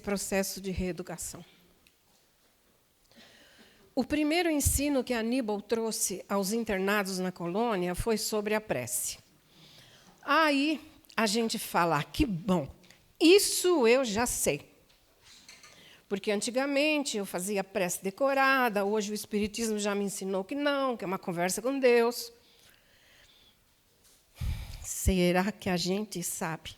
processo de reeducação. O primeiro ensino que Aníbal trouxe aos internados na colônia foi sobre a prece. Aí a gente fala, que bom, isso eu já sei. Porque antigamente eu fazia prece decorada, hoje o Espiritismo já me ensinou que não, que é uma conversa com Deus. Será que a gente sabe?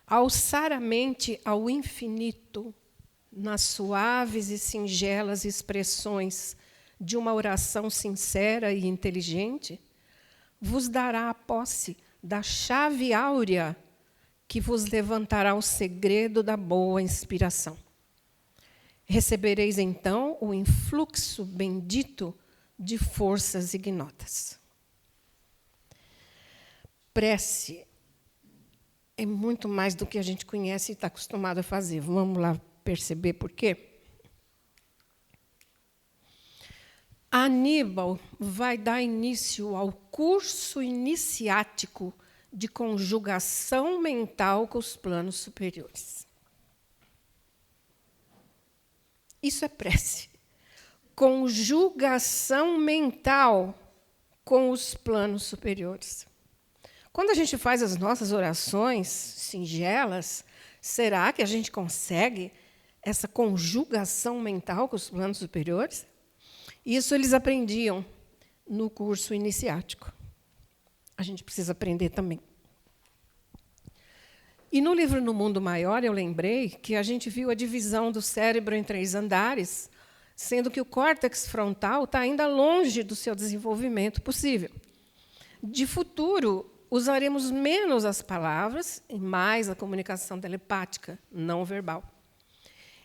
Alçar a mente ao infinito, nas suaves e singelas expressões de uma oração sincera e inteligente, vos dará a posse da chave áurea que vos levantará o segredo da boa inspiração. Recebereis, então, o influxo bendito de forças ignotas. Prece é muito mais do que a gente conhece e está acostumado a fazer. Vamos lá perceber por quê? Aníbal vai dar início ao curso iniciático de conjugação mental com os planos superiores. Isso é prece. Conjugação mental com os planos superiores. Quando a gente faz as nossas orações singelas, será que a gente consegue essa conjugação mental com os planos superiores? Isso eles aprendiam no curso iniciático. A gente precisa aprender também. E no livro No Mundo Maior, eu lembrei que a gente viu a divisão do cérebro em 3 andares, sendo que o córtex frontal está ainda longe do seu desenvolvimento possível. De futuro, usaremos menos as palavras e mais a comunicação telepática, não verbal.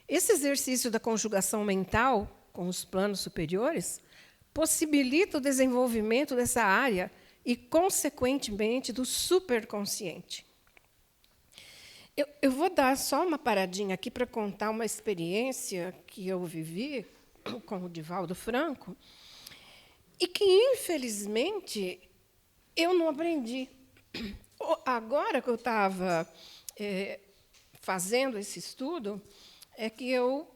Esse exercício da conjugação mental com os planos superiores possibilita o desenvolvimento dessa área e, consequentemente, do superconsciente. Eu vou dar só uma paradinha aqui para contar uma experiência que eu vivi com o Divaldo Franco e que, infelizmente, eu não aprendi. Agora que eu estava fazendo esse estudo, é que eu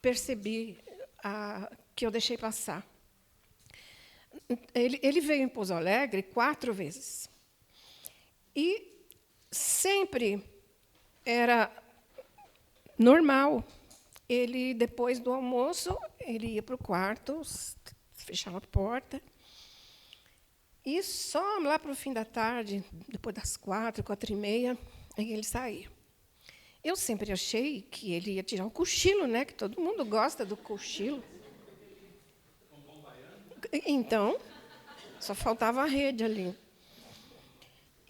percebi que eu deixei passar. Ele veio em Pouso Alegre 4 vezes. E sempre era normal. Ele, depois do almoço, ele ia para o quarto, fechava a porta, e só lá para o fim da tarde, depois das 4, 4h30, aí ele saía. Eu sempre achei que ele ia tirar um cochilo, né? Que todo mundo gosta do cochilo. Então, só faltava a rede ali.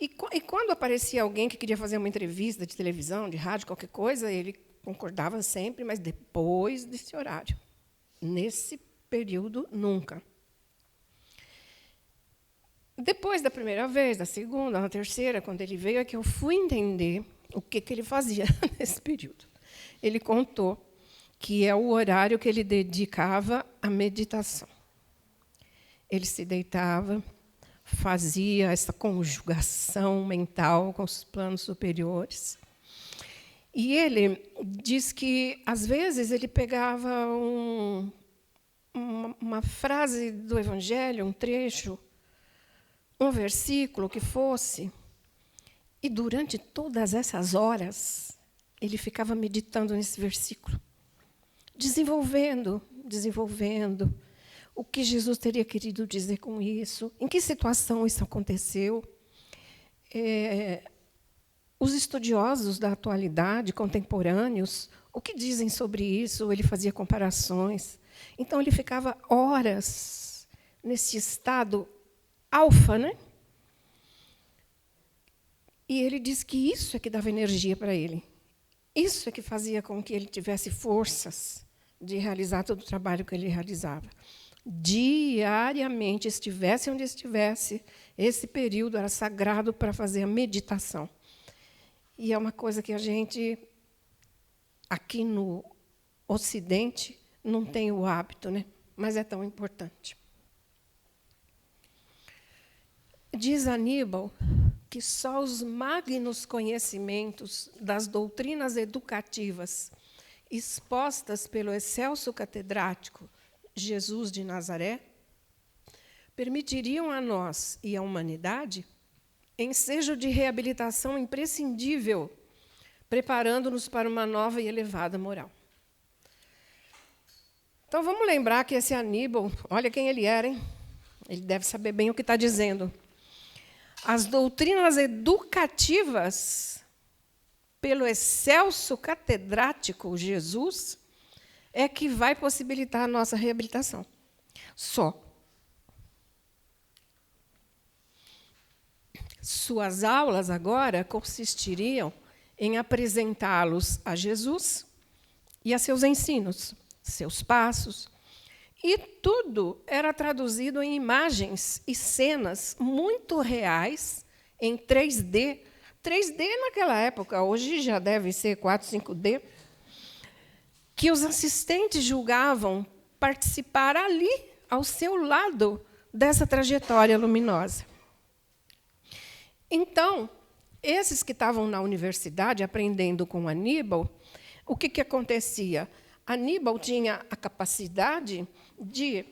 E quando aparecia alguém que queria fazer uma entrevista de televisão, de rádio, qualquer coisa, ele concordava sempre, mas depois desse horário. Nesse período, nunca. Depois da primeira vez, da segunda, da terceira, quando ele veio, é que eu fui entender o que ele fazia nesse período. Ele contou que é o horário que ele dedicava à meditação. Ele se deitava, fazia essa conjugação mental com os planos superiores. E ele diz que, às vezes, ele pegava uma frase do Evangelho, um trecho, um versículo que fosse, e, durante todas essas horas, ele ficava meditando nesse versículo, desenvolvendo o que Jesus teria querido dizer com isso, em que situação isso aconteceu. Os estudiosos da atualidade, contemporâneos, o que dizem sobre isso? Ele fazia comparações. Então, ele ficava horas nesse estado alfa, né? E ele diz que isso é que dava energia para ele. Isso é que fazia com que ele tivesse forças de realizar todo o trabalho que ele realizava. Diariamente, estivesse onde estivesse, esse período era sagrado para fazer a meditação. E é uma coisa que a gente, aqui no Ocidente, não tem o hábito, né? Mas é tão importante. Diz Aníbal que só os magnos conhecimentos das doutrinas educativas expostas pelo excelso catedrático Jesus de Nazaré permitiriam a nós e à humanidade ensejo de reabilitação imprescindível, preparando-nos para uma nova e elevada moral. Então, vamos lembrar que esse Aníbal, olha quem ele era, hein? Ele deve saber bem o que está dizendo. As doutrinas educativas, pelo excelso catedrático Jesus, é que vai possibilitar a nossa reabilitação. Só. Suas aulas agora consistiriam em apresentá-los a Jesus e a seus ensinos, seus passos. E tudo era traduzido em imagens e cenas muito reais, em 3D. 3D naquela época, hoje já deve ser 4, 5D, que os assistentes julgavam participar ali, ao seu lado, dessa trajetória luminosa. Então, esses que estavam na universidade aprendendo com Aníbal, o que acontecia? Aníbal tinha a capacidade de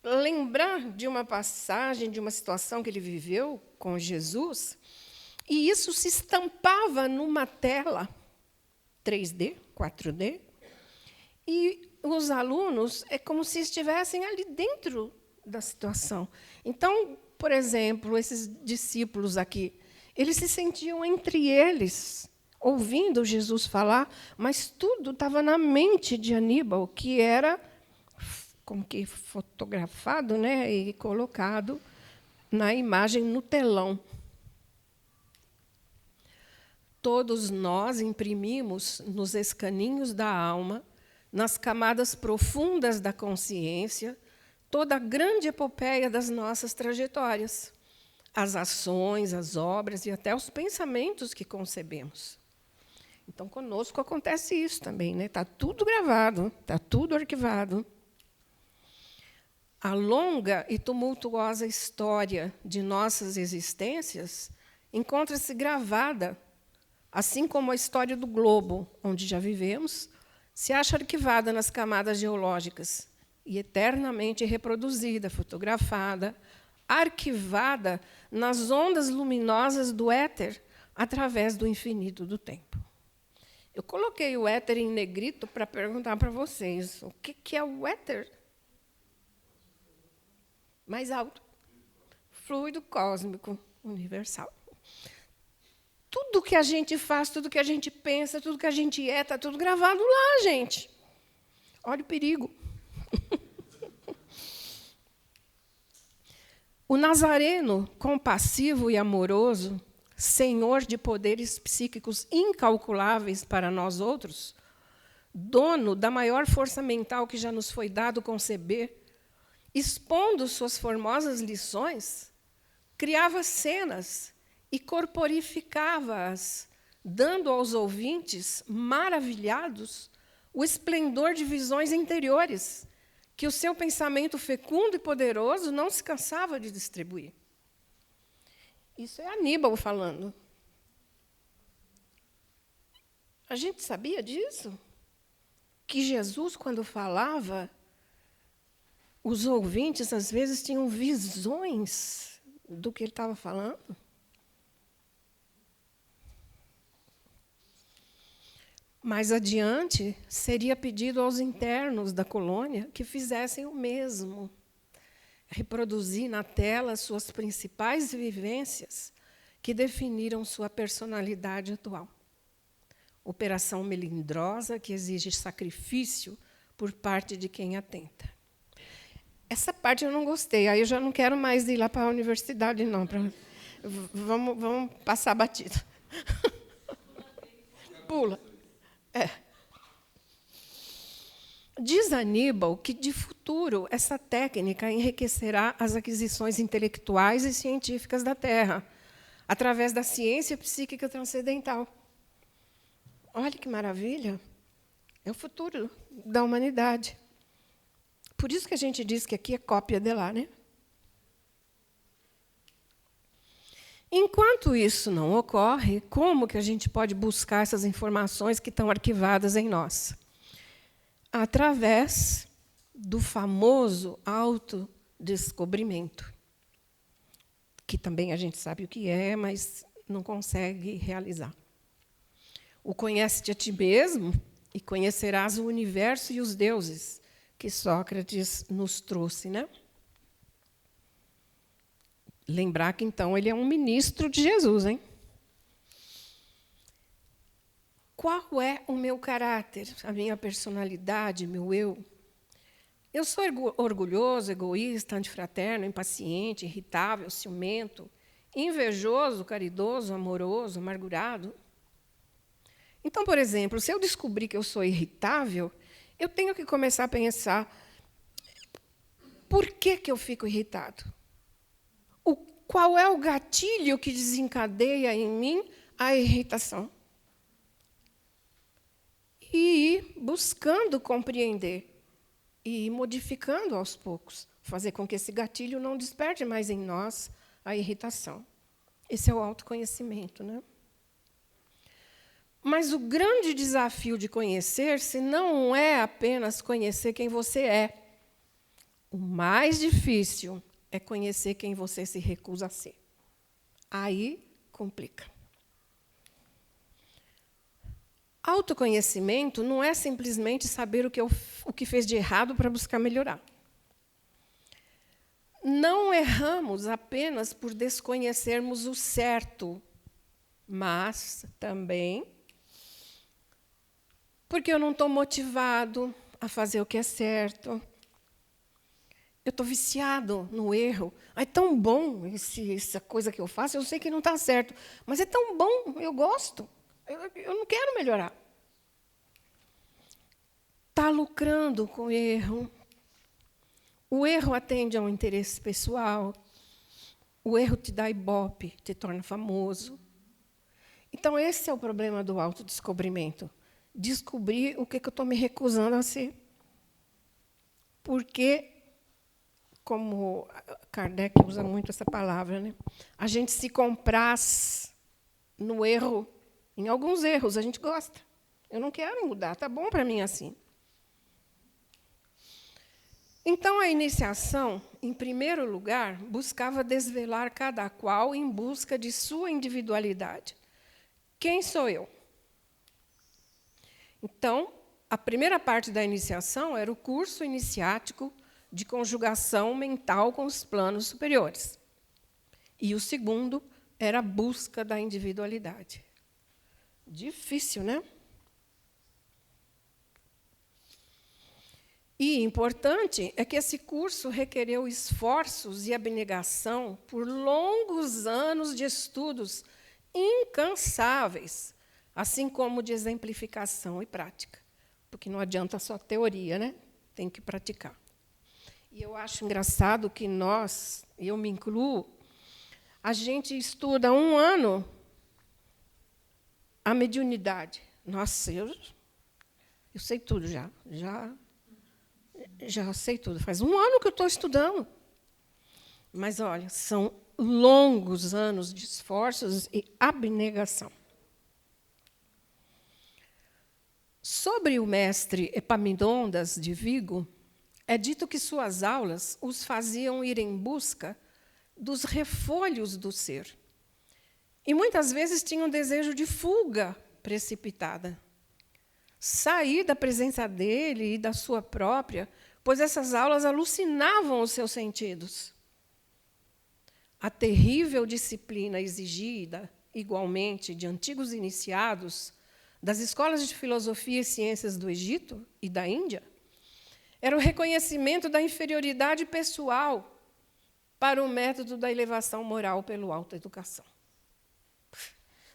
lembrar de uma passagem, de uma situação que ele viveu com Jesus, e isso se estampava numa tela 3D, 4D, e os alunos é como se estivessem ali dentro da situação. Então, por exemplo, esses discípulos aqui, eles se sentiam entre eles, ouvindo Jesus falar, mas tudo estava na mente de Aníbal, que era como que fotografado, né, e colocado na imagem no telão. Todos nós imprimimos nos escaninhos da alma, nas camadas profundas da consciência, toda a grande epopeia das nossas trajetórias, as ações, as obras e até os pensamentos que concebemos. Então, conosco acontece isso também, né? Está tudo gravado, está tudo arquivado. A longa e tumultuosa história de nossas existências encontra-se gravada, assim como a história do globo, onde já vivemos, se acha arquivada nas camadas geológicas e eternamente reproduzida, fotografada, arquivada nas ondas luminosas do éter através do infinito do tempo. Eu coloquei o éter em negrito para perguntar para vocês o que é o éter? Mais alto. Fluido cósmico universal. Tudo que a gente faz, tudo que a gente pensa, tudo que a gente é, está tudo gravado lá, gente. Olha o perigo. O Nazareno, compassivo e amoroso, senhor de poderes psíquicos incalculáveis para nós outros, dono da maior força mental que já nos foi dado conceber, expondo suas formosas lições, criava cenas e corporificava-as, dando aos ouvintes, maravilhados, o esplendor de visões interiores, que o seu pensamento fecundo e poderoso não se cansava de distribuir. Isso é Aníbal falando. A gente sabia disso? Que Jesus, quando falava, os ouvintes, às vezes, tinham visões do que ele estava falando? Mais adiante, seria pedido aos internos da colônia que fizessem o mesmo, reproduzir na tela suas principais vivências que definiram sua personalidade atual. Operação melindrosa que exige sacrifício por parte de quem atenta. Essa parte eu não gostei, aí eu já não quero mais ir lá para a universidade, não. Vamos passar batido. Pula. Diz Aníbal que, de futuro, essa técnica enriquecerá as aquisições intelectuais e científicas da Terra, através da ciência psíquica transcendental. Olha que maravilha! É o futuro da humanidade. Por isso que a gente diz que aqui é cópia de lá, né? Enquanto isso não ocorre, como que a gente pode buscar essas informações que estão arquivadas em nós? Através do famoso autodescobrimento, que também a gente sabe o que é, mas não consegue realizar. O conhece-te a ti mesmo e conhecerás o universo e os deuses, que Sócrates nos trouxe, né? Lembrar que, então, ele é um ministro de Jesus, hein? Qual é o meu caráter, a minha personalidade, meu eu? Eu sou orgulhoso, egoísta, antifraterno, impaciente, irritável, ciumento, invejoso, caridoso, amoroso, amargurado? Então, por exemplo, se eu descobrir que eu sou irritável, eu tenho que começar a pensar, por que eu fico irritado? Qual é o gatilho que desencadeia em mim a irritação? E ir buscando compreender, e ir modificando aos poucos, fazer com que esse gatilho não desperte mais em nós a irritação. Esse é o autoconhecimento, né? Mas o grande desafio de conhecer-se não é apenas conhecer quem você é. O mais difícil é conhecer quem você se recusa a ser. Aí complica. Autoconhecimento não é simplesmente saber o que fez de errado para buscar melhorar. Não erramos apenas por desconhecermos o certo, mas também porque eu não estou motivado a fazer o que é certo. Eu estou viciado no erro. É tão bom essa coisa que eu faço, eu sei que não está certo, mas é tão bom, eu gosto. Eu não quero melhorar. Está lucrando com o erro. O erro atende a um interesse pessoal. O erro te dá ibope, te torna famoso. Então, esse é o problema do autodescobrimento. Descobrir o que eu estou me recusando a ser. Porque, como Kardec usa muito essa palavra, né? A gente se compraz no erro. Em alguns erros a gente gosta. Eu não quero mudar, está bom para mim assim. Então, a iniciação, em primeiro lugar, buscava desvelar cada qual em busca de sua individualidade. Quem sou eu? Então, a primeira parte da iniciação era o curso iniciático de conjugação mental com os planos superiores. E o segundo era a busca da individualidade. Difícil, né? E importante é que esse curso requereu esforços e abnegação por longos anos de estudos incansáveis, assim como de exemplificação e prática. Porque não adianta só teoria, né? Tem que praticar. E eu acho engraçado que nós, e eu me incluo, a gente estuda 1 ano a mediunidade. Nossa, eu sei tudo já sei tudo. Faz 1 ano que eu estou estudando. Mas, olha, são longos anos de esforços e abnegação. Sobre o mestre Epaminondas de Vigo, é dito que suas aulas os faziam ir em busca dos refolhos do ser. E, muitas vezes, tinham desejo de fuga precipitada. Sair da presença dele e da sua própria, pois essas aulas alucinavam os seus sentidos. A terrível disciplina exigida, igualmente, de antigos iniciados das escolas de filosofia e ciências do Egito e da Índia, era o reconhecimento da inferioridade pessoal para o método da elevação moral pela autoeducação.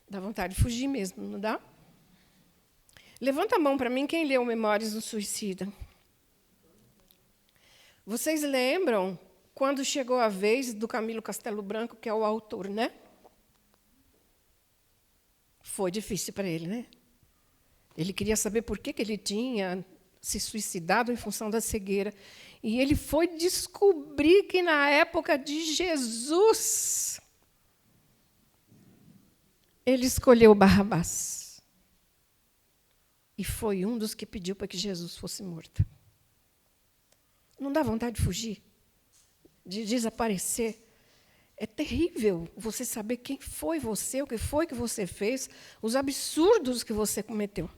Dá vontade de fugir mesmo, não dá? Levanta a mão para mim quem leu Memórias do Suicida. Vocês lembram quando chegou a vez do Camilo Castelo Branco, que é o autor, né? Foi difícil para ele, né? Ele queria saber por que ele tinha se suicidado em função da cegueira. E ele foi descobrir que, na época de Jesus, ele escolheu Barrabás. E foi um dos que pediu para que Jesus fosse morto. Não dá vontade de fugir, de desaparecer? É terrível você saber quem foi você, o que foi que você fez, os absurdos que você cometeu.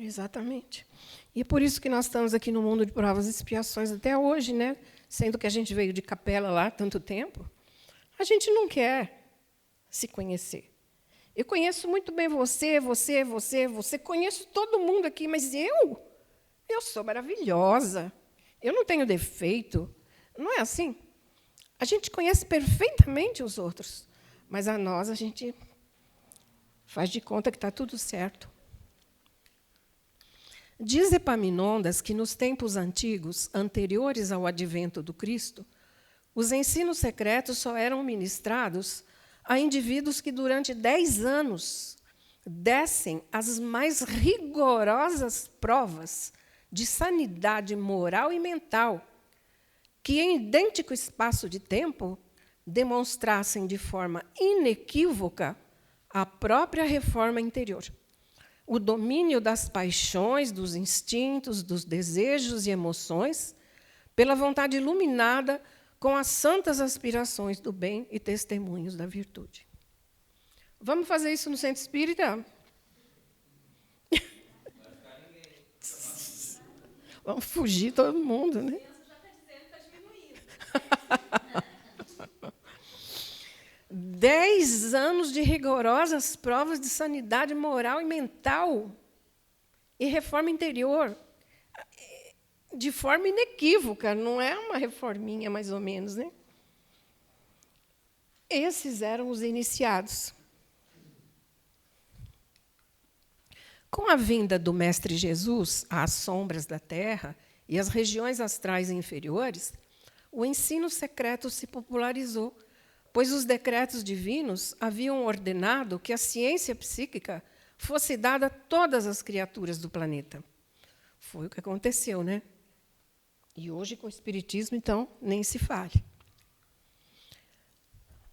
Exatamente. E é por isso que nós estamos aqui no mundo de provas e expiações até hoje, né? Sendo que a gente veio de capela lá há tanto tempo, a gente não quer se conhecer. Eu conheço muito bem você, conheço todo mundo aqui, mas eu sou maravilhosa, eu não tenho defeito. Não é assim? A gente conhece perfeitamente os outros, mas a nós a gente faz de conta que está tudo certo. Diz Epaminondas que, nos tempos antigos, anteriores ao advento do Cristo, os ensinos secretos só eram ministrados a indivíduos que, durante 10 anos, dessem as mais rigorosas provas de sanidade moral e mental, que, em idêntico espaço de tempo, demonstrassem de forma inequívoca a própria reforma interior. O domínio das paixões, dos instintos, dos desejos e emoções, pela vontade iluminada com as santas aspirações do bem e testemunhos da virtude. Vamos fazer isso no Centro Espírita? Vamos fugir todo mundo, né? 10 anos de rigorosas provas de sanidade moral e mental e reforma interior, de forma inequívoca, não é uma reforminha, mais ou menos, né? Esses eram os iniciados. Com a vinda do Mestre Jesus às sombras da terra e às regiões astrais inferiores, o ensino secreto se popularizou, pois os decretos divinos haviam ordenado que a ciência psíquica fosse dada a todas as criaturas do planeta. Foi o que aconteceu, né? E hoje, com o Espiritismo, então, nem se fale.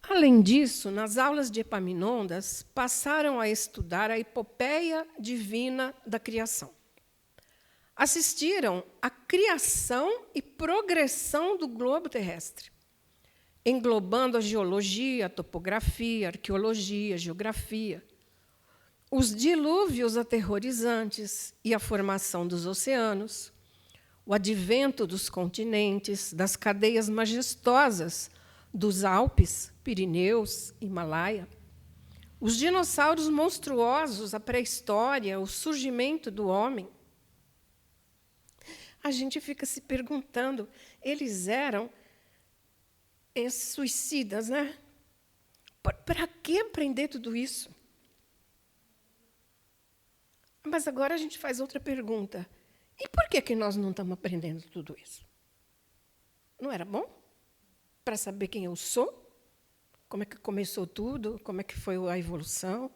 Além disso, nas aulas de Epaminondas, passaram a estudar a epopeia divina da criação. Assistiram à criação e progressão do globo terrestre, englobando a geologia, a topografia, a arqueologia, a geografia, os dilúvios aterrorizantes e a formação dos oceanos, o advento dos continentes, das cadeias majestosas dos Alpes, Pirineus, Himalaia, os dinossauros monstruosos, a pré-história, o surgimento do homem. A gente fica se perguntando, eles eram suicidas, né? Para que aprender tudo isso? Mas agora a gente faz outra pergunta. E por que nós não estamos aprendendo tudo isso? Não era bom? Para saber quem eu sou? Como é que começou tudo? Como é que foi a evolução?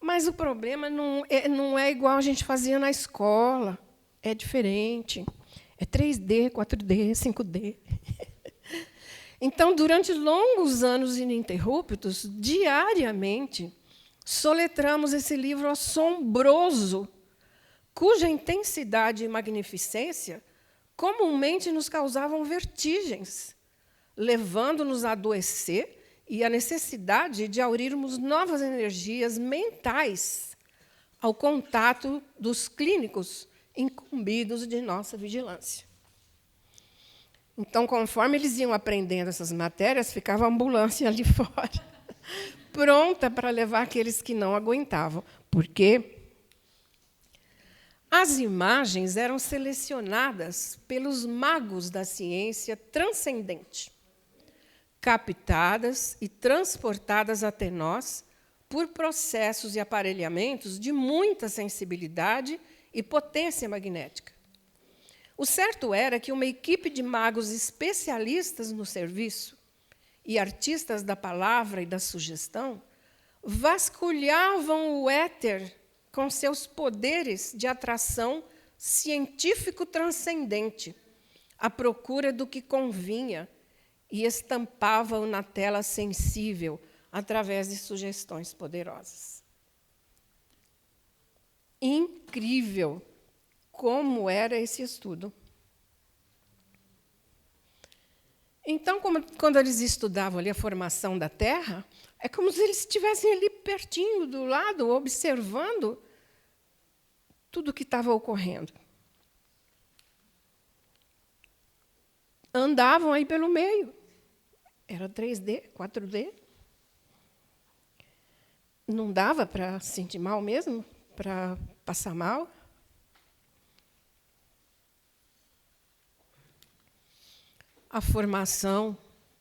Mas o problema não é igual a gente fazia na escola. É diferente. É 3D, 4D, 5D. Então, durante longos anos ininterruptos, diariamente, soletramos esse livro assombroso, cuja intensidade e magnificência comumente nos causavam vertigens, levando-nos a adoecer e a necessidade de aurirmos novas energias mentais ao contato dos clínicos incumbidos de nossa vigilância. Então, conforme eles iam aprendendo essas matérias, ficava a ambulância ali fora, pronta para levar aqueles que não aguentavam. Porque as imagens eram selecionadas pelos magos da ciência transcendente, captadas e transportadas até nós por processos e aparelhamentos de muita sensibilidade e potência magnética. O certo era que uma equipe de magos especialistas no serviço e artistas da palavra e da sugestão vasculhavam o éter com seus poderes de atração científico transcendente, à procura do que convinha, e estampavam na tela sensível através de sugestões poderosas. Incrível como era esse estudo. Então, quando eles estudavam ali a formação da Terra, é como se eles estivessem ali pertinho, do lado, observando tudo o que estava ocorrendo. Andavam aí pelo meio. Era 3D, 4D. Não dava para sentir mal mesmo, para passar mal. A formação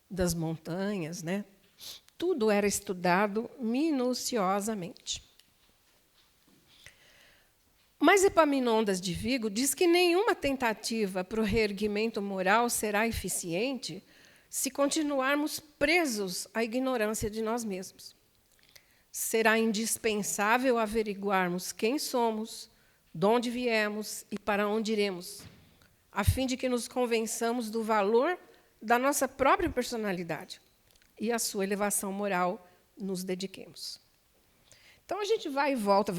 das montanhas, né? Tudo era estudado minuciosamente. Mas Epaminondas de Vigo diz que nenhuma tentativa para o reerguimento moral será eficiente se continuarmos presos à ignorância de nós mesmos. Será indispensável averiguarmos quem somos, de onde viemos e para onde iremos, a fim de que nos convençamos do valor da nossa própria personalidade e à sua elevação moral nos dediquemos. Então, a gente vai e volta,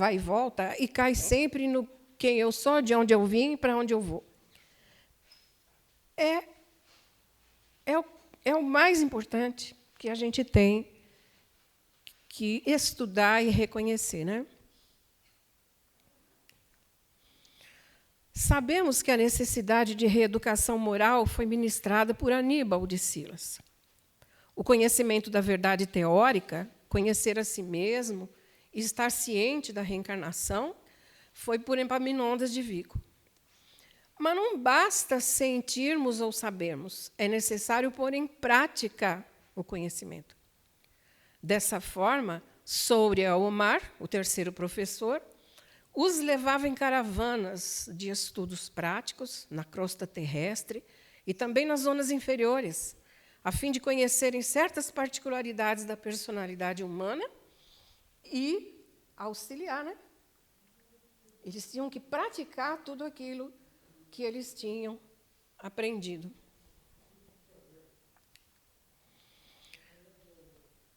e cai sempre no quem eu sou, de onde eu vim e para onde eu vou. É o mais importante que a gente tem que estudar e reconhecer, né? Sabemos que a necessidade de reeducação moral foi ministrada por Aníbal de Silas. O conhecimento da verdade teórica, conhecer a si mesmo e estar ciente da reencarnação, foi por Epaminondas de Vigo. Mas não basta sentirmos ou sabermos, é necessário pôr em prática o conhecimento. Dessa forma, Souria Omar, o terceiro professor, os levava em caravanas de estudos práticos na crosta terrestre e também nas zonas inferiores, a fim de conhecerem certas particularidades da personalidade humana e auxiliar, né? Eles tinham que praticar tudo aquilo que eles tinham aprendido.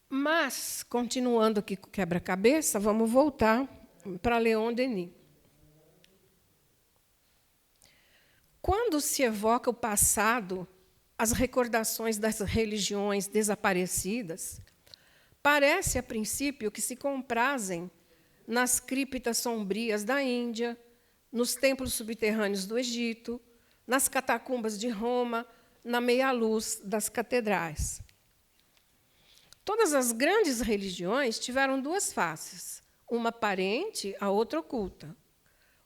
Mas, continuando aqui com o quebra-cabeça, vamos voltar para Leon Denis. Quando se evoca o passado, as recordações das religiões desaparecidas, parece, a princípio, que se comprazem nas criptas sombrias da Índia, nos templos subterrâneos do Egito, nas catacumbas de Roma, na meia-luz das catedrais. Todas as grandes religiões tiveram duas faces, uma aparente, a outra oculta.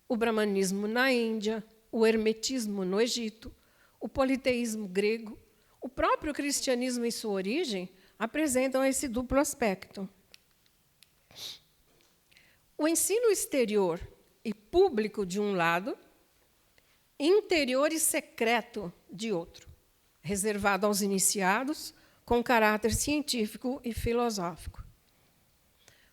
O brahmanismo na Índia, o hermetismo no Egito, o politeísmo grego, o próprio cristianismo em sua origem apresentam esse duplo aspecto. O ensino exterior e público de um lado, interior e secreto de outro, reservado aos iniciados, com caráter científico e filosófico.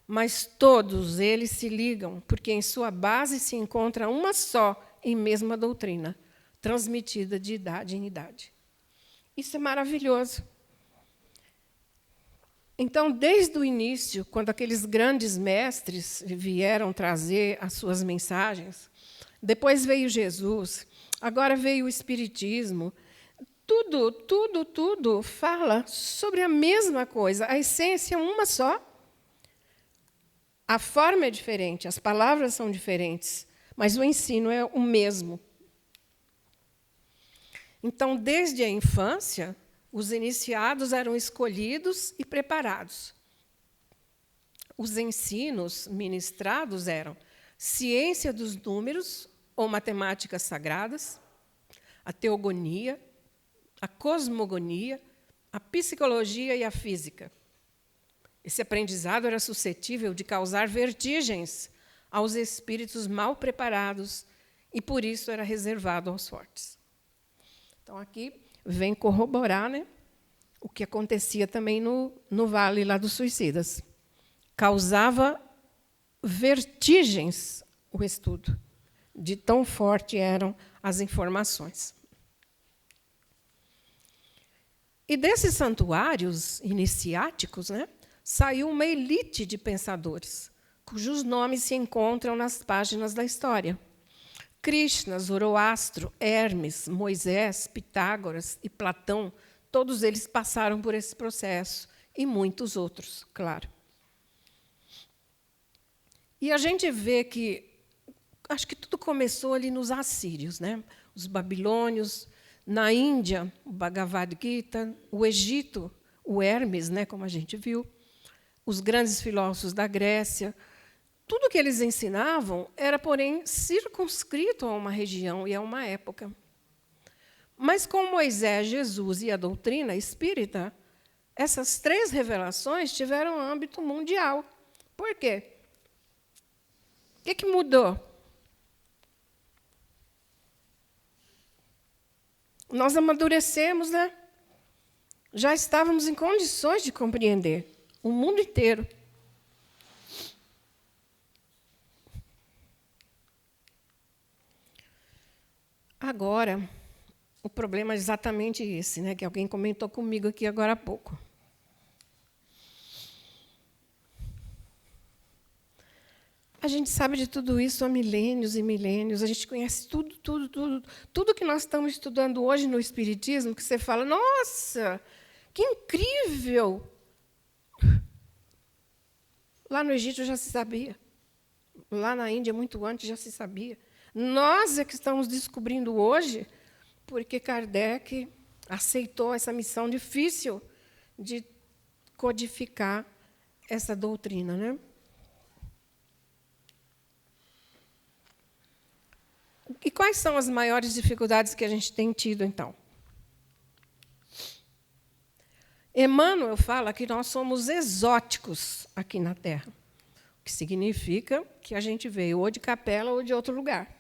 Mas todos eles se ligam, porque em sua base se encontra uma só e mesma doutrina, transmitida de idade em idade. Isso é maravilhoso. Então, desde o início, quando aqueles grandes mestres vieram trazer as suas mensagens, depois veio Jesus, agora veio o Espiritismo, tudo fala sobre a mesma coisa, a essência é uma só. A forma é diferente, as palavras são diferentes, mas o ensino é o mesmo. Então, desde a infância, os iniciados eram escolhidos e preparados. Os ensinos ministrados eram ciência dos números ou matemáticas sagradas, a teogonia, a cosmogonia, a psicologia e a física. Esse aprendizado era suscetível de causar vertigens aos espíritos mal preparados e, por isso, era reservado aos fortes. Então, aqui vem corroborar, né, o que acontecia também no Vale lá dos Suicidas. Causava vertigens o estudo, de tão forte eram as informações. E desses santuários iniciáticos, né, saiu uma elite de pensadores, cujos nomes se encontram nas páginas da história. Krishna, Zoroastro, Hermes, Moisés, Pitágoras e Platão, todos eles passaram por esse processo, e muitos outros, claro. E a gente vê que, acho que tudo começou ali nos assírios, né? Os babilônios, na Índia, o Bhagavad Gita, o Egito, o Hermes, né, como a gente viu, os grandes filósofos da Grécia. Tudo que eles ensinavam era, porém, circunscrito a uma região e a uma época. Mas com Moisés, Jesus e a doutrina espírita, essas três revelações tiveram âmbito mundial. Por quê? O que mudou? Nós amadurecemos, né? Já estávamos em condições de compreender o mundo inteiro. Agora, o problema é exatamente esse, né, que alguém comentou comigo aqui agora há pouco. A gente sabe de tudo isso há milênios e milênios, a gente conhece tudo que nós estamos estudando hoje no Espiritismo, que você fala, nossa, que incrível! Lá no Egito já se sabia, lá na Índia, muito antes, já se sabia. Nós é que estamos descobrindo hoje, porque Kardec aceitou essa missão difícil de codificar essa doutrina, né? E quais são as maiores dificuldades que a gente tem tido, então? Emmanuel fala que nós somos exóticos aqui na Terra, o que significa que a gente veio ou de Capela ou de outro lugar.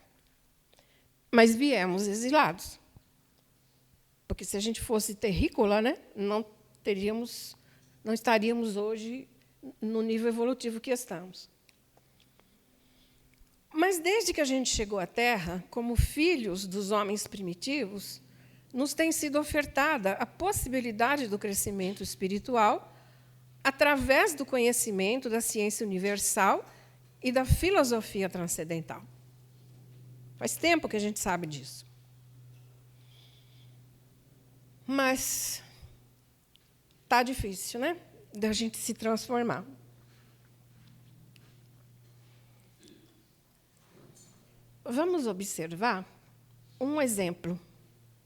Mas viemos exilados. Porque se a gente fosse terrícola, né, não estaríamos hoje no nível evolutivo que estamos. Mas, desde que a gente chegou à Terra, como filhos dos homens primitivos, nos tem sido ofertada a possibilidade do crescimento espiritual através do conhecimento da ciência universal e da filosofia transcendental. Faz tempo que a gente sabe disso. Mas está difícil, né, da gente se transformar. Vamos observar um exemplo,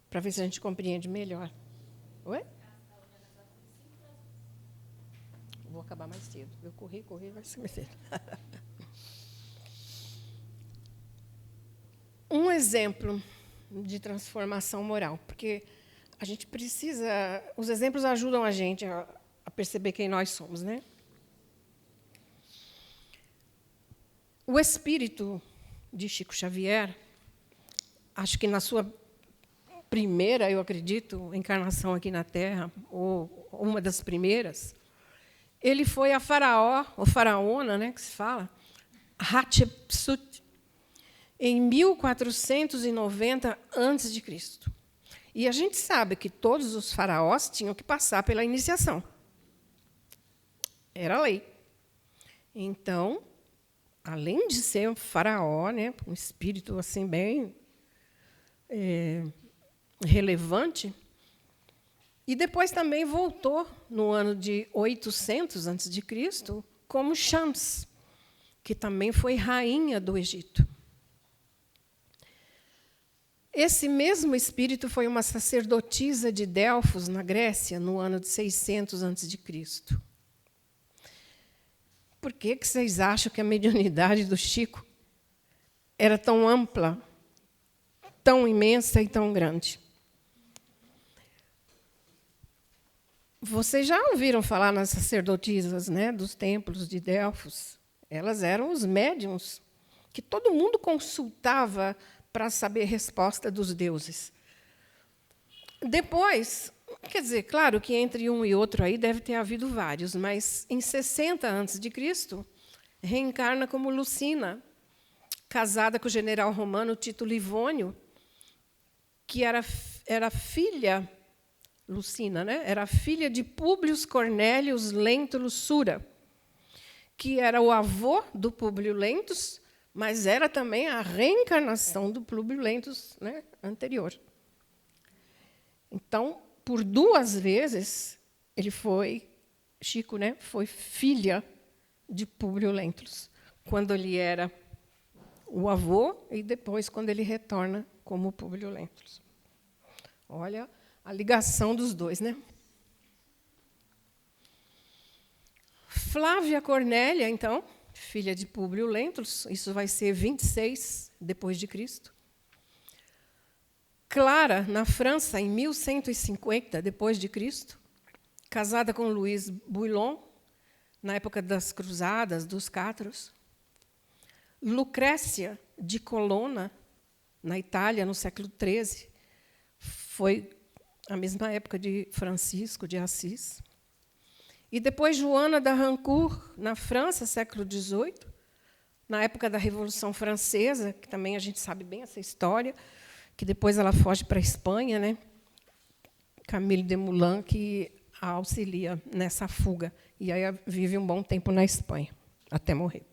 para ver se a gente compreende melhor. Oi? Vou acabar mais cedo. Eu correr, vai ser mais cedo. Um exemplo de transformação moral, porque a gente precisa... Os exemplos ajudam a gente a perceber quem nós somos, né? O espírito de Chico Xavier, acho que na sua primeira, eu acredito, encarnação aqui na Terra, ou uma das primeiras, ele foi a faraó, ou faraona, né, que se fala, Hatshepsut, em 1490 a.C. E a gente sabe que todos os faraós tinham que passar pela iniciação. Era lei. Então, além de ser um faraó, né, um espírito assim bem relevante, e depois também voltou no ano de 800 a.C. como Shams, que também foi rainha do Egito. Esse mesmo espírito foi uma sacerdotisa de Delfos, na Grécia, no ano de 600 a.C. Por que vocês acham que a mediunidade do Chico era tão ampla, tão imensa e tão grande? Vocês já ouviram falar nas sacerdotisas, né, dos templos de Delfos? Elas eram os médiuns que todo mundo consultava para saber a resposta dos deuses. Depois, quer dizer, claro que entre um e outro aí deve ter havido vários, mas em 60 a.C., reencarna como Lucina, casada com o general romano Tito Livônio, que era filha, Lucina, né? Era filha de Públio Cornélius Lentulus Sura, que era o avô do Públio Lentulus, mas era também a reencarnação do Públio Lentulus, né, anterior. Então, por 2 vezes, Chico, né, foi filha de Públio Lentulus, quando ele era o avô e depois quando ele retorna como Públio Lentulus. Olha a ligação dos dois, né? Flávia Cornélia, então, filha de Públio Lentulus, isso vai ser 26 depois de Cristo. Clara, na França, em 1150 depois de Cristo, casada com Luís Bouillon, na época das Cruzadas, dos Cátaros. Lucrécia de Colonna, na Itália, no século XIII, foi a mesma época de Francisco de Assis. E depois Joana d'Arrancourt, na França, século XVIII, na época da Revolução Francesa, que também a gente sabe bem essa história, que depois ela foge para a Espanha, né? Camille Desmoulins, que a auxilia nessa fuga. E aí vive um bom tempo na Espanha, até morrer.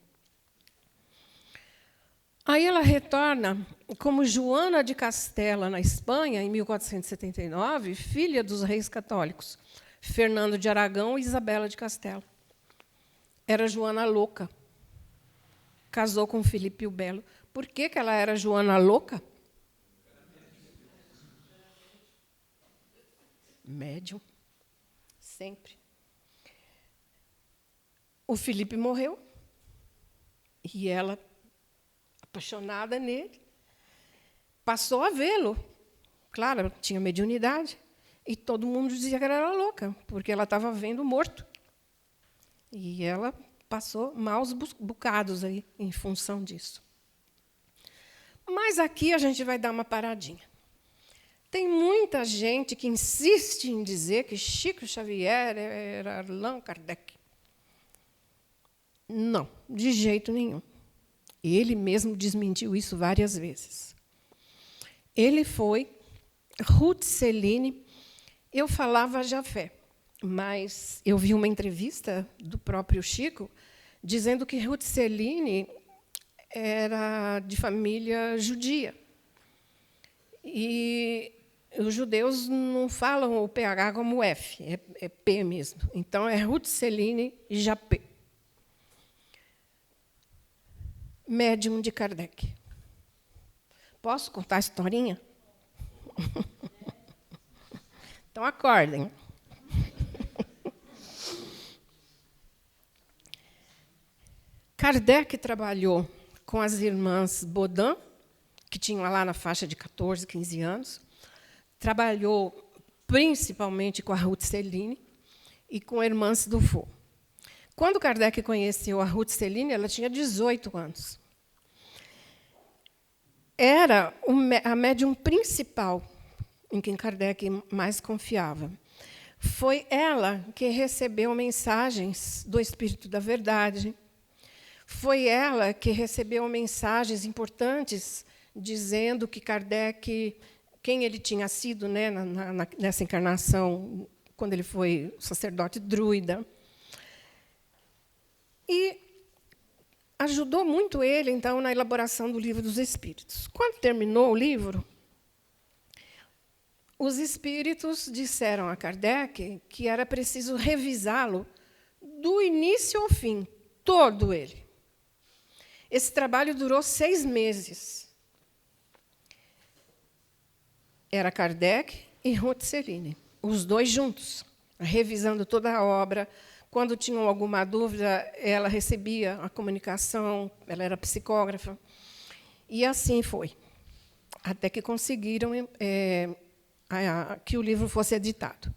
Aí ela retorna como Joana de Castela, na Espanha, em 1479, filha dos reis católicos, Fernando de Aragão e Isabela de Castela. Era Joana louca. Casou com Filipe o Belo. Por que ela era Joana louca? Médium. Sempre. O Filipe morreu. E ela, apaixonada nele, passou a vê-lo. Claro, ela tinha mediunidade. E todo mundo dizia que ela era louca, porque ela estava vendo morto. E ela passou maus bocados aí, em função disso. Mas aqui a gente vai dar uma paradinha. Tem muita gente que insiste em dizer que Chico Xavier era Allan Kardec. Não, de jeito nenhum. Ele mesmo desmentiu isso várias vezes. Ele foi Ruth Celine. Eu falava Jafé, mas eu vi uma entrevista do próprio Chico dizendo que Ruth Celine era de família judia. E os judeus não falam o PH como F, é P mesmo. Então, é Ruth Celine Japé. Médium de Kardec. Posso contar a historinha? Então, acordem. Kardec trabalhou com as irmãs Baudin, que tinham lá na faixa de 14, 15 anos. Trabalhou principalmente com a Ruth Celine e com a irmã Dufour. Quando Kardec conheceu a Ruth Celine, ela tinha 18 anos. Era a médium principal em quem Kardec mais confiava. Foi ela que recebeu mensagens do Espírito da Verdade. Foi ela que recebeu mensagens importantes dizendo que Kardec, quem ele tinha sido, né, nessa encarnação, quando ele foi sacerdote druida. E ajudou muito ele, então, na elaboração do Livro dos Espíritos. Quando terminou o livro, os espíritos disseram a Kardec que era preciso revisá-lo do início ao fim, todo ele. Esse trabalho durou 6 meses. Era Kardec e Ruth Serine, os dois juntos, revisando toda a obra. Quando tinham alguma dúvida, ela recebia a comunicação, ela era psicógrafa. E assim foi, até que conseguiram que o livro fosse editado.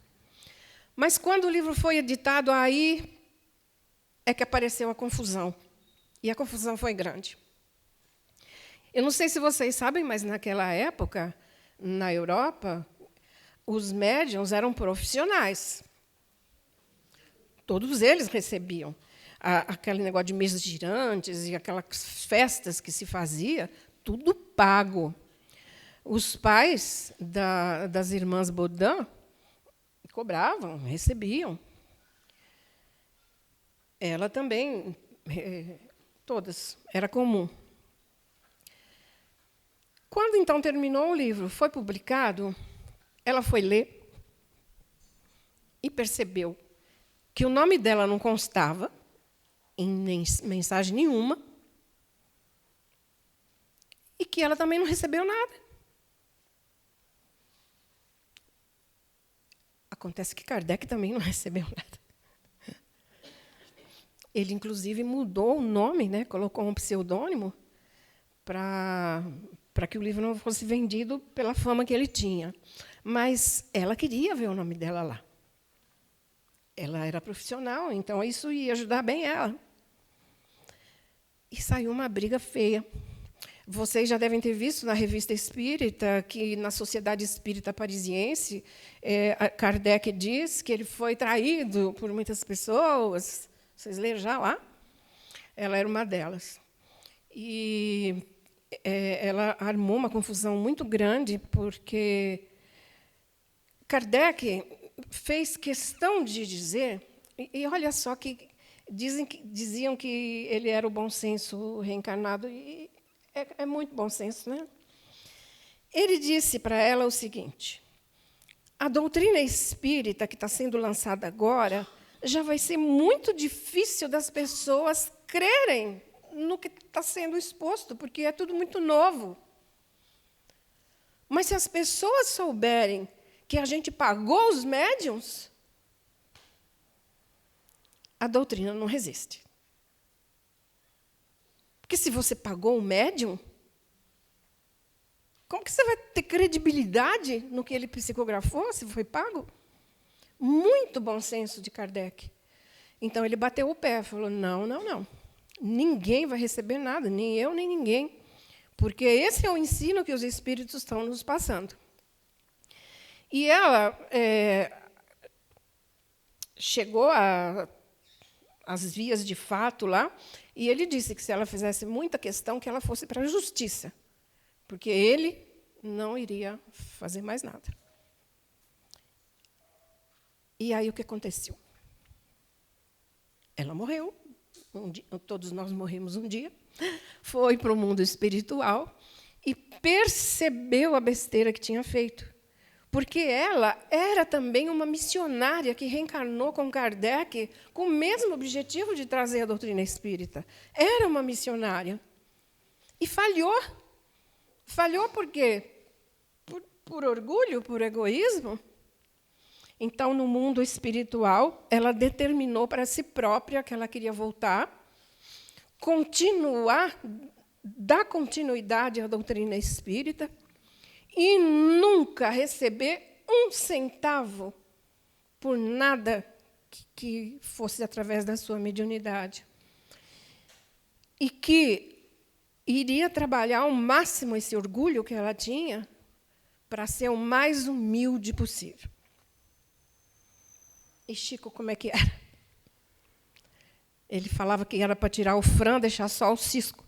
Mas, quando o livro foi editado, aí é que apareceu a confusão. E a confusão foi grande. Eu não sei se vocês sabem, mas, naquela época, na Europa, os médiuns eram profissionais. Todos eles recebiam aquele negócio de mesas girantes e aquelas festas que se fazia, tudo pago. Os pais das irmãs Baudin cobravam, recebiam. Ela também, todas, era comum. Quando, então, terminou o livro, foi publicado, ela foi ler e percebeu que o nome dela não constava em mensagem nenhuma e que ela também não recebeu nada. Acontece que Kardec também não recebeu nada. Ele, inclusive, mudou o nome, né, colocou um pseudônimo para que o livro não fosse vendido pela fama que ele tinha. Mas ela queria ver o nome dela lá. Ela era profissional, então isso ia ajudar bem ela. E saiu uma briga feia. Vocês já devem ter visto na Revista Espírita que, na Sociedade Espírita Parisiense, Kardec diz que ele foi traído por muitas pessoas. Vocês leram já lá? Ela era uma delas. E ela armou uma confusão muito grande, porque Kardec fez questão de dizer, e olha só que diziam que ele era o bom senso reencarnado, e é muito bom senso, né? Ele disse para ela o seguinte: a doutrina espírita que está sendo lançada agora já vai ser muito difícil das pessoas crerem no que está sendo exposto, porque é tudo muito novo. Mas, se as pessoas souberem que a gente pagou os médiuns, a doutrina não resiste. Porque, se você pagou o médium, como que você vai ter credibilidade no que ele psicografou, se foi pago? Muito bom senso de Kardec. Então, ele bateu o pé, falou: não, não, não. Ninguém vai receber nada, nem eu, nem ninguém. Porque esse é o ensino que os espíritos estão nos passando. E ela chegou às vias de fato lá, e ele disse que, se ela fizesse muita questão, que ela fosse para a justiça, porque ele não iria fazer mais nada. E aí, o que aconteceu? Ela morreu, todos nós morremos um dia, foi para o mundo espiritual e percebeu a besteira que tinha feito. Porque ela era também uma missionária que reencarnou com Kardec com o mesmo objetivo de trazer a doutrina espírita. Era uma missionária. E falhou. Falhou por quê? Por orgulho, por egoísmo? Então, no mundo espiritual, ela determinou para si própria que ela queria voltar, dar continuidade à doutrina espírita, e nunca receber um centavo por nada que fosse através da sua mediunidade. E que iria trabalhar ao máximo esse orgulho que ela tinha para ser o mais humilde possível. E Chico, como é que era? Ele falava que era para tirar o fran, deixar só o cisco.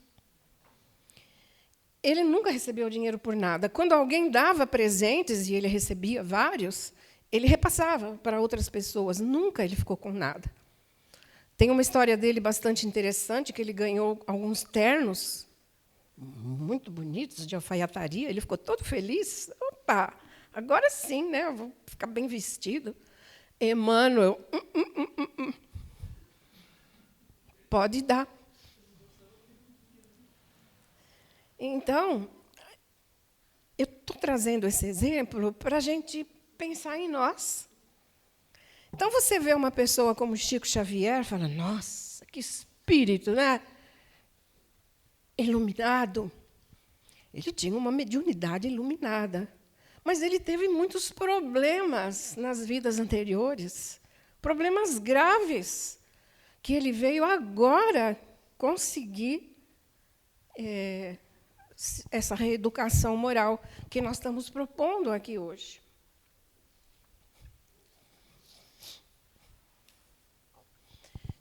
Ele nunca recebeu dinheiro por nada. Quando alguém dava presentes, e ele recebia vários, ele repassava para outras pessoas. Nunca ele ficou com nada. Tem uma história dele bastante interessante, que ele ganhou alguns ternos muito bonitos, de alfaiataria. Ele ficou todo feliz. Opa, agora sim, né? Eu vou ficar bem vestido. Emmanuel, pode dar. Então, eu estou trazendo esse exemplo para a gente pensar em nós. Então, você vê uma pessoa como Chico Xavier, fala, nossa, que espírito, né? Iluminado. Ele tinha uma mediunidade iluminada. Mas ele teve muitos problemas nas vidas anteriores, problemas graves, que ele veio agora conseguir essa reeducação moral que nós estamos propondo aqui hoje.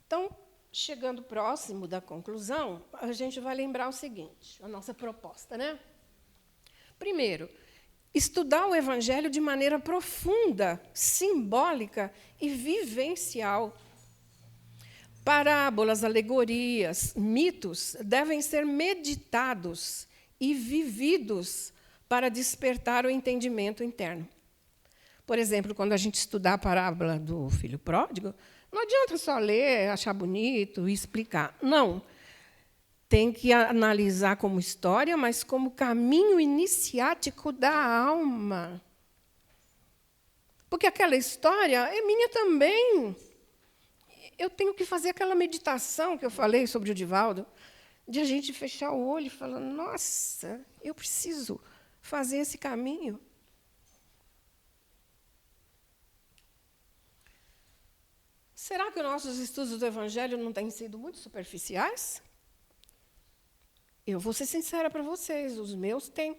Então, chegando próximo da conclusão, a gente vai lembrar o seguinte, a nossa proposta, né? Primeiro, estudar o Evangelho de maneira profunda, simbólica e vivencial. Parábolas, alegorias, mitos devem ser meditados e vividos para despertar o entendimento interno. Por exemplo, quando a gente estudar a parábola do filho pródigo, não adianta só ler, achar bonito e explicar. Não. Tem que analisar como história, mas como caminho iniciático da alma. Porque aquela história é minha também. Eu tenho que fazer aquela meditação que eu falei sobre o Divaldo, de a gente fechar o olho e falar, nossa, eu preciso fazer esse caminho. Será que os nossos estudos do Evangelho não têm sido muito superficiais? Eu vou ser sincera para vocês, os meus têm.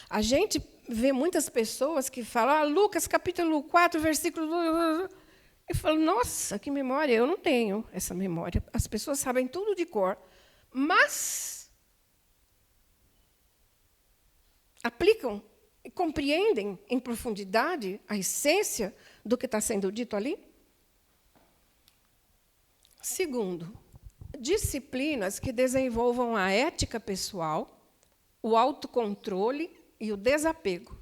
A gente vê muitas pessoas que falam, Lucas, capítulo 4, versículo 2... Eu falo, nossa, que memória, eu não tenho essa memória. As pessoas sabem tudo de cor, mas aplicam e compreendem em profundidade a essência do que está sendo dito ali? Segundo, disciplinas que desenvolvam a ética pessoal, o autocontrole e o desapego.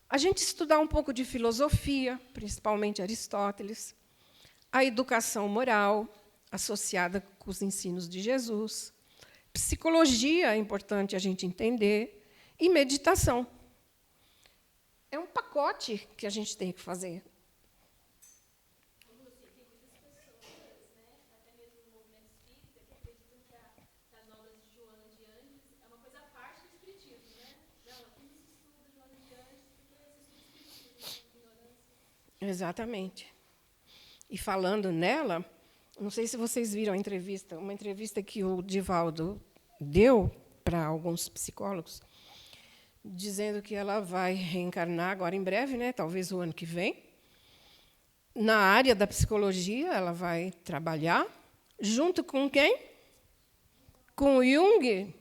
A gente estudar um pouco de filosofia, principalmente Aristóteles, a educação moral, associada com os ensinos de Jesus, psicologia, é importante a gente entender, e meditação. É um pacote que a gente tem que fazer. Exatamente. E falando nela, não sei se vocês viram a entrevista, uma entrevista que o Divaldo deu para alguns psicólogos, dizendo que ela vai reencarnar agora em breve, né, talvez o ano que vem. Na área da psicologia, ela vai trabalhar, junto com quem? Com o Jung.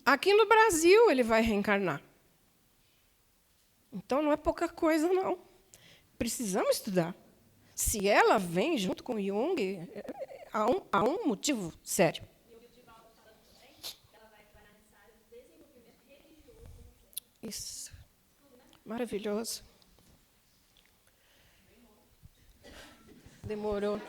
Aqui no Brasil ele vai reencarnar. Então, não é pouca coisa, não. Precisamos estudar. Se ela vem junto com Jung, há um motivo sério. E o Divaldo falando também que ela vai trabalhar nessa área do desenvolvimento religioso. Isso. Maravilhoso. Demorou.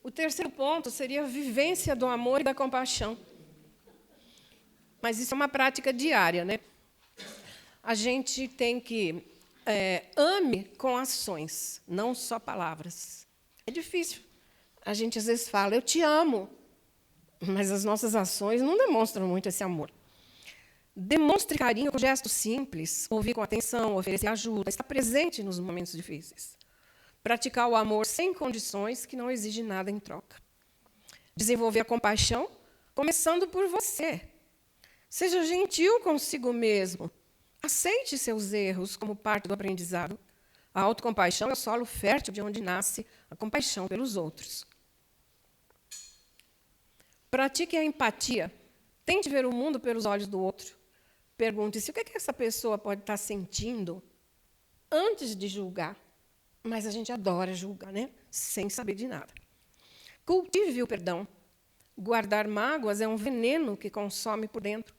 O terceiro ponto seria a vivência do amor e da compaixão. Mas isso é uma prática diária, né? A gente tem que ame com ações, não só palavras. É difícil. A gente às vezes fala, eu te amo, mas as nossas ações não demonstram muito esse amor. Demonstre carinho com gestos simples, ouvir com atenção, oferecer ajuda, estar presente nos momentos difíceis. Praticar o amor sem condições, que não exige nada em troca. Desenvolver a compaixão, começando por você. Seja gentil consigo mesmo. Aceite seus erros como parte do aprendizado. A autocompaixão é o solo fértil de onde nasce a compaixão pelos outros. Pratique a empatia. Tente ver o mundo pelos olhos do outro. Pergunte-se o que essa pessoa pode estar sentindo antes de julgar. Mas a gente adora julgar, né? Sem saber de nada. Cultive o perdão. Guardar mágoas é um veneno que consome por dentro.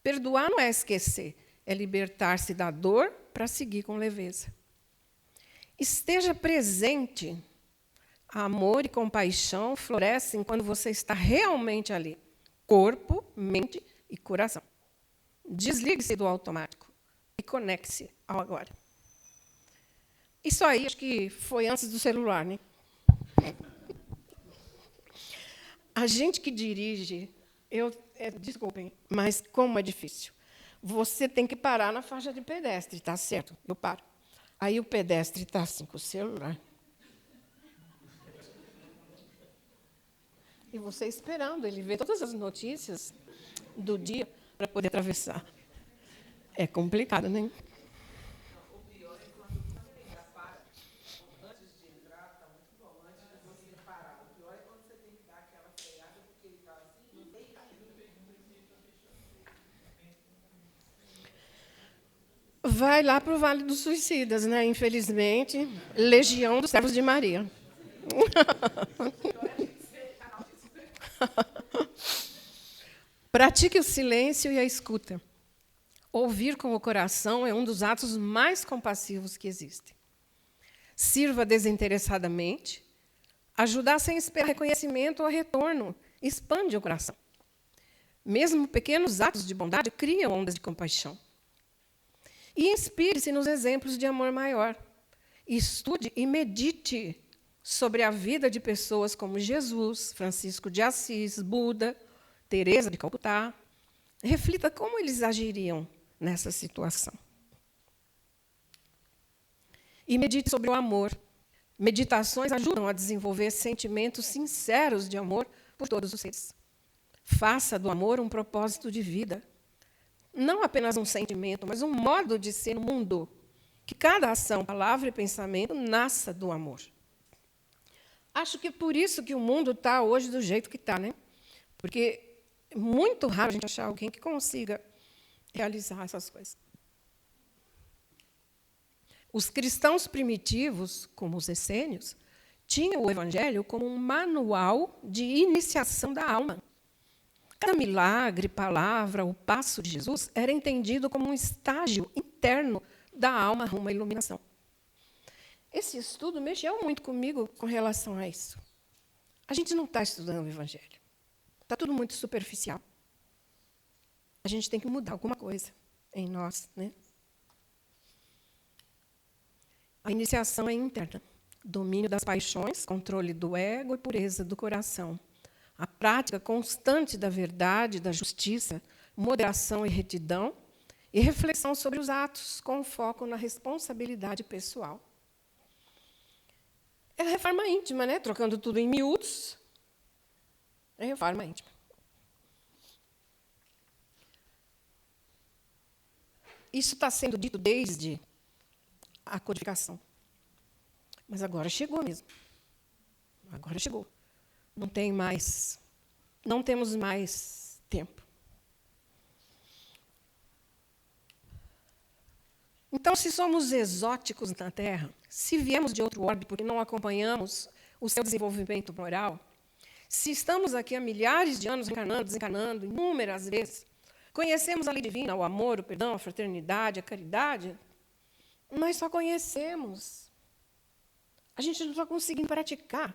Perdoar não é esquecer, é libertar-se da dor para seguir com leveza. Esteja presente. Amor e compaixão florescem quando você está realmente ali. Corpo, mente e coração. Desligue-se do automático e conecte-se ao agora. Isso aí, acho que foi antes do celular, né? A gente que dirige, desculpem, mas como é difícil. Você tem que parar na faixa de pedestre, tá certo? Eu paro. Aí o pedestre está assim com o celular. E você esperando ele ver todas as notícias do dia para poder atravessar. É complicado, né? Vai lá para o Vale dos Suicidas, né? Infelizmente, Legião dos Servos de Maria. Pratique o silêncio e a escuta. Ouvir com o coração é um dos atos mais compassivos que existem. Sirva desinteressadamente. Ajudar sem esperar reconhecimento ou retorno expande o coração. Mesmo pequenos atos de bondade criam ondas de compaixão. E inspire-se nos exemplos de amor maior. Estude e medite sobre a vida de pessoas como Jesus, Francisco de Assis, Buda, Teresa de Calcutá. Reflita como eles agiriam nessa situação. E medite sobre o amor. Meditações ajudam a desenvolver sentimentos sinceros de amor por todos os seres. Faça do amor um propósito de vida. Não apenas um sentimento, mas um modo de ser no mundo. Que cada ação, palavra e pensamento nasça do amor. Acho que é por isso que o mundo está hoje do jeito que está, né? Porque é muito raro a gente achar alguém que consiga realizar essas coisas. Os cristãos primitivos, como os essênios, tinham o Evangelho como um manual de iniciação da alma. Cada milagre, palavra, o passo de Jesus era entendido como um estágio interno da alma rumo à iluminação. Esse estudo mexeu muito comigo com relação a isso. A gente não está estudando o Evangelho. Está tudo muito superficial. A gente tem que mudar alguma coisa em nós, né? A iniciação é interna. Domínio das paixões, controle do ego e pureza do coração. A prática constante da verdade, da justiça, moderação e retidão, e reflexão sobre os atos, com foco na responsabilidade pessoal. É a reforma íntima, né? Trocando tudo em miúdos. É a reforma íntima. Isso está sendo dito desde a codificação. Mas agora chegou mesmo. Agora chegou. Não temos mais tempo. Então, se somos exóticos na Terra, se viemos de outro orbe porque não acompanhamos o seu desenvolvimento moral, se estamos aqui há milhares de anos encarnando, desencarnando, inúmeras vezes, conhecemos a lei divina, o amor, o perdão, a fraternidade, a caridade, nós só conhecemos. A gente não está conseguindo praticar.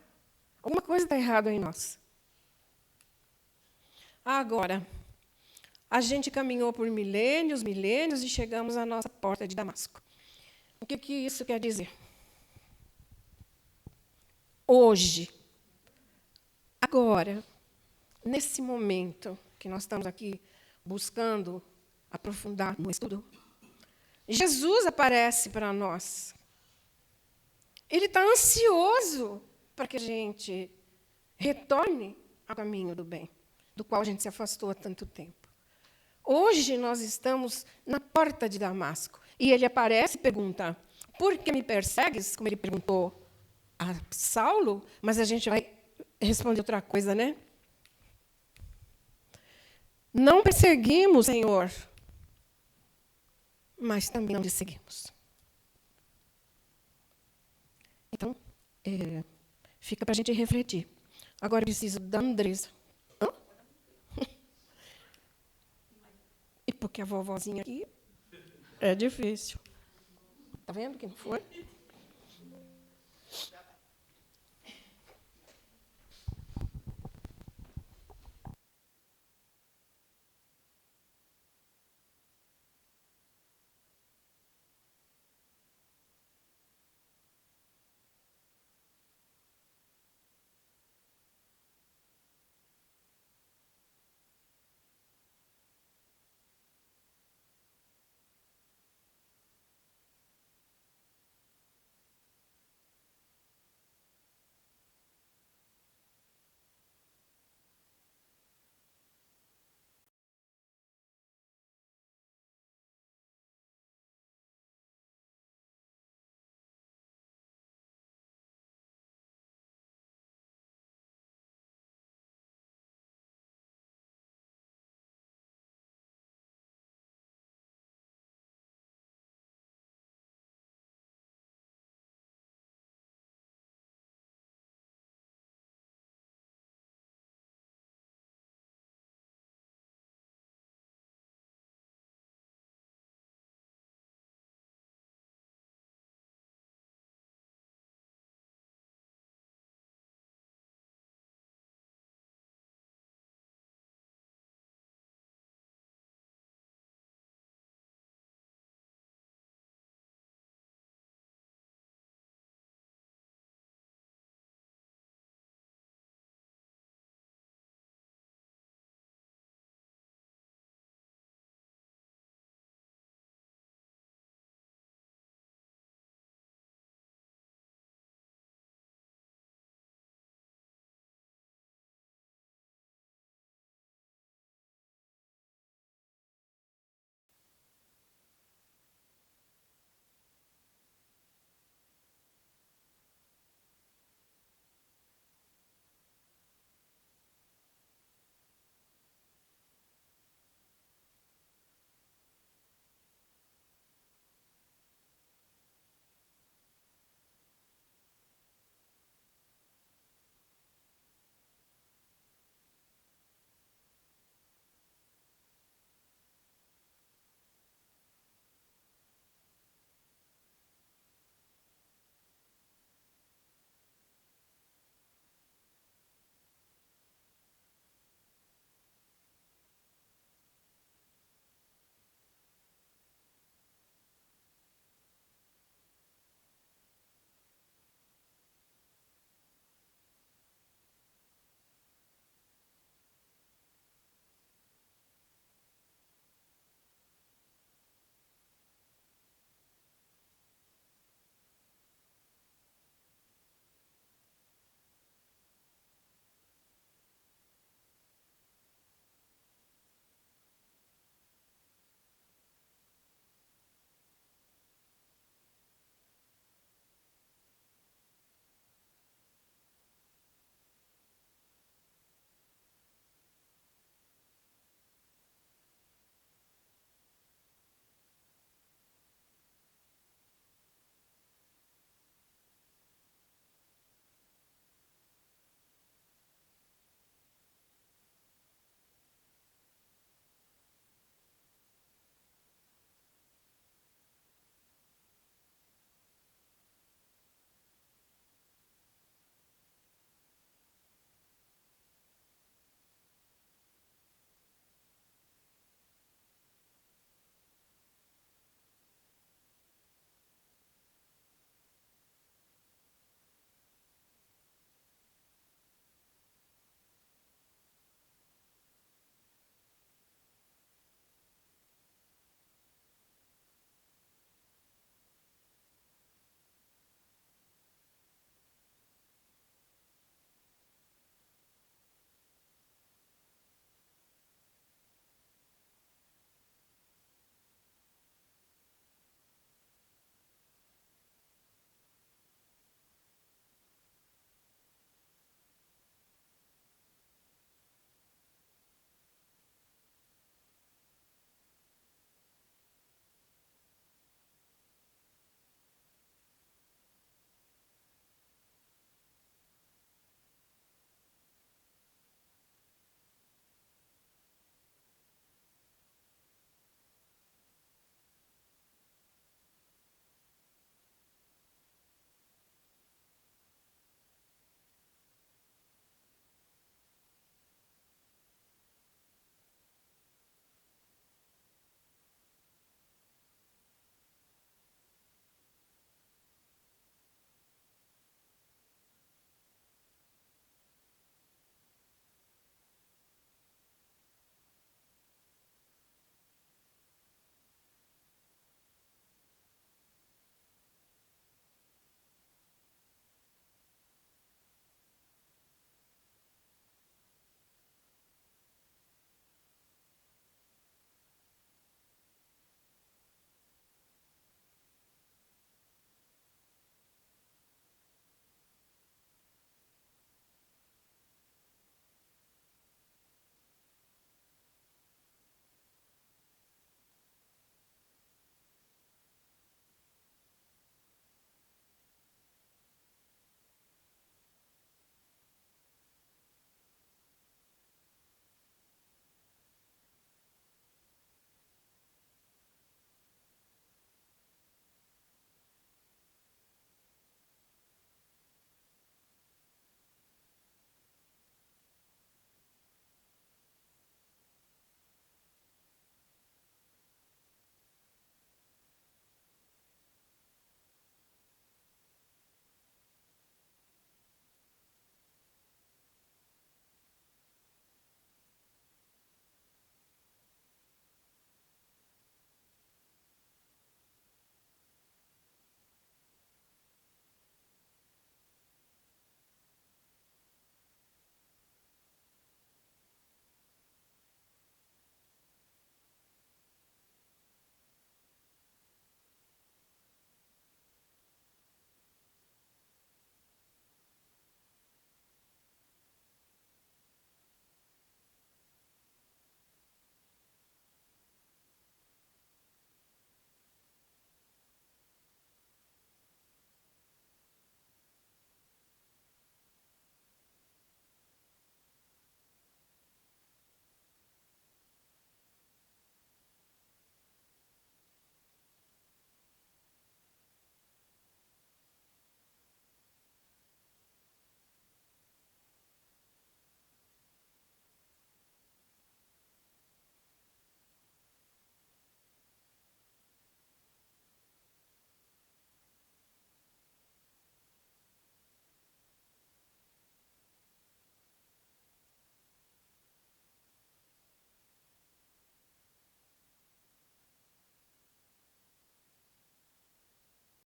Alguma coisa está errada em nós. Agora, a gente caminhou por milênios e chegamos à nossa porta de Damasco. O que isso quer dizer? Hoje, agora, nesse momento que nós estamos aqui buscando aprofundar no estudo, Jesus aparece para nós. Ele está ansioso para que a gente retorne ao caminho do bem, do qual a gente se afastou há tanto tempo. Hoje nós estamos na porta de Damasco, e ele aparece e pergunta, por que me persegues? Como ele perguntou a Saulo, mas a gente vai responder outra coisa, né? Não perseguimos, Senhor, mas também não lhe seguimos. Então, fica para a gente refletir. Agora eu preciso da Andresa. Hã? E porque a vovozinha aqui é difícil. Está vendo que não foi?